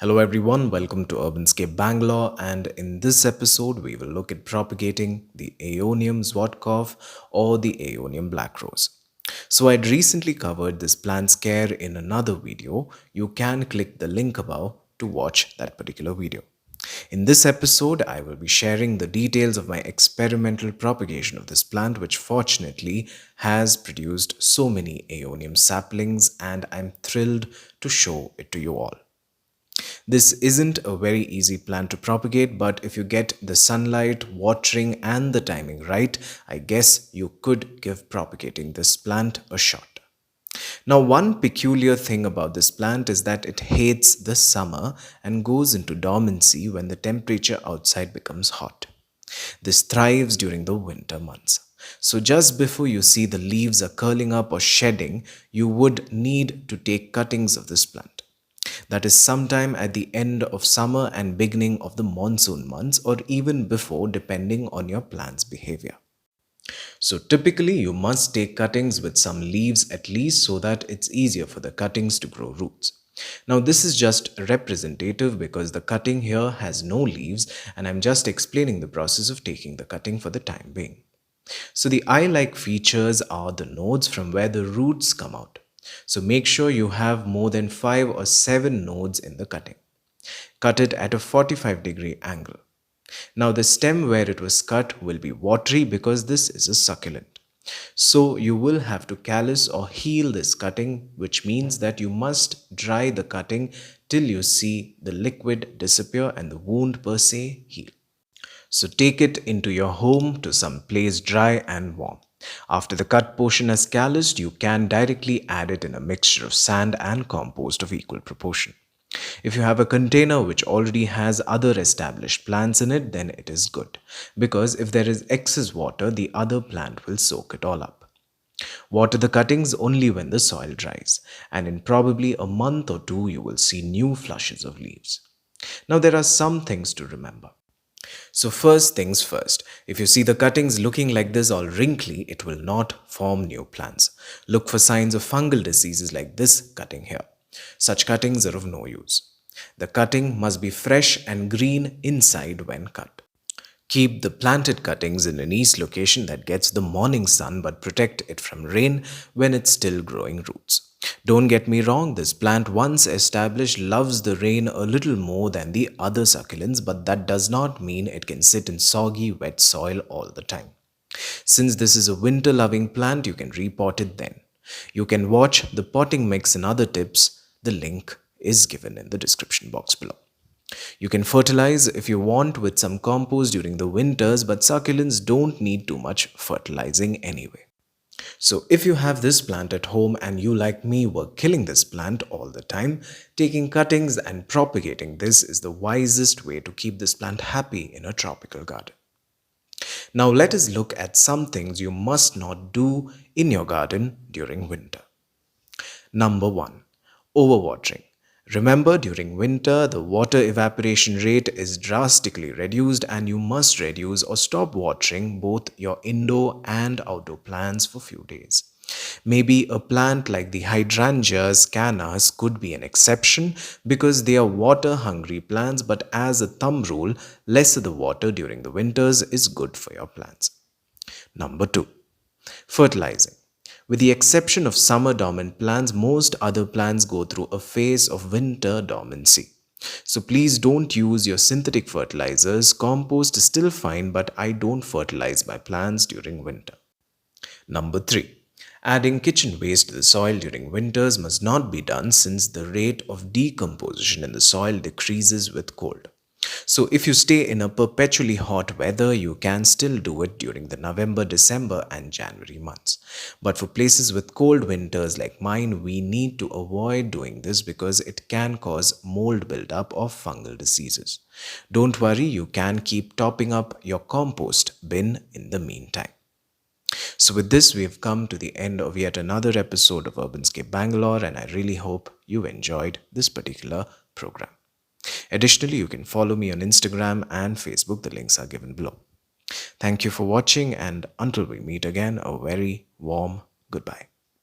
Hello everyone, welcome to Urbanscape Bangalore, and in this episode we will look at propagating the Aeonium Zwartkop or the Aeonium Black Rose. So I'd recently covered this plant care in another video. You can click the link above to watch that particular video. In this episode, I will be sharing the details of my experimental propagation of this plant, which fortunately has produced so many Aeonium saplings, and I'm thrilled to show it to you all. This isn't a very easy plant to propagate, but if you get the sunlight, watering, and the timing right, I guess you could give propagating this plant a shot. Now, one peculiar thing about this plant is that it hates the summer and goes into dormancy when the temperature outside becomes hot. This thrives during the winter months. So just before you see the leaves are curling up or shedding, you would need to take cuttings of this plant. That is sometime at the end of summer and beginning of the monsoon months, or even before, depending on your plant's behavior. So typically you must take cuttings with some leaves at least, so that it's easier for the cuttings to grow roots. Now this is just representative because the cutting here has no leaves, and I'm just explaining the process of taking the cutting for the time being. So the eye-like features are the nodes from where the roots come out. So make sure you have more than 5 or 7 nodes in the cutting. Cut it at a 45-degree angle. Now the stem where it was cut will be watery because this is a succulent. So you will have to callus or heal this cutting, which means that you must dry the cutting till you see the liquid disappear and the wound per se heal. So take it into your home to some place dry and warm. After the cut portion has calloused, you can directly add it in a mixture of sand and compost of equal proportion. If you have a container which already has other established plants in it, then it is good, because if there is excess water, the other plant will soak it all up. Water the cuttings only when the soil dries, and in probably a month or two you will see new flushes of leaves. Now there are some things to remember. So first things first, if you see the cuttings looking like this all wrinkly, it will not form new plants. Look for signs of fungal diseases like this cutting here. Such cuttings are of no use. The cutting must be fresh and green inside when cut. Keep the planted cuttings in an east location that gets the morning sun, but protect it from rain when it's still growing roots. Don't get me wrong, this plant once established loves the rain a little more than the other succulents, but that does not mean it can sit in soggy, wet soil all the time. Since this is a winter-loving plant, you can repot it then. You can watch the potting mix and other tips. The link is given in the description box below. You can fertilize if you want with some compost during the winters, but succulents don't need too much fertilizing anyway. So if you have this plant at home and you, like me, were killing this plant all the time, taking cuttings and propagating this is the wisest way to keep this plant happy in a tropical garden. Now let us look at some things you must not do in your garden during winter. Number 1. Overwatering. Remember, during winter, the water evaporation rate is drastically reduced, and you must reduce or stop watering both your indoor and outdoor plants for few days. Maybe a plant like the hydrangeas canas could be an exception because they are water-hungry plants, but as a thumb rule, lesser the water during the winters is good for your plants. Number 2. Fertilizing. With the exception of summer dormant plants, most other plants go through a phase of winter dormancy. So please don't use your synthetic fertilizers. Compost is still fine, but I don't fertilize my plants during winter. Number 3. Adding kitchen waste to the soil during winters must not be done, since the rate of decomposition in the soil decreases with cold. So if you stay in a perpetually hot weather, you can still do it during the November, December and January months. But for places with cold winters like mine, we need to avoid doing this because it can cause mold buildup of fungal diseases. Don't worry, you can keep topping up your compost bin in the meantime. So with this, we have come to the end of yet another episode of Urbanscape Bangalore, and I really hope you enjoyed this particular program. Additionally, you can follow me on Instagram and Facebook. The links are given below. Thank you for watching, and until we meet again, a very warm goodbye.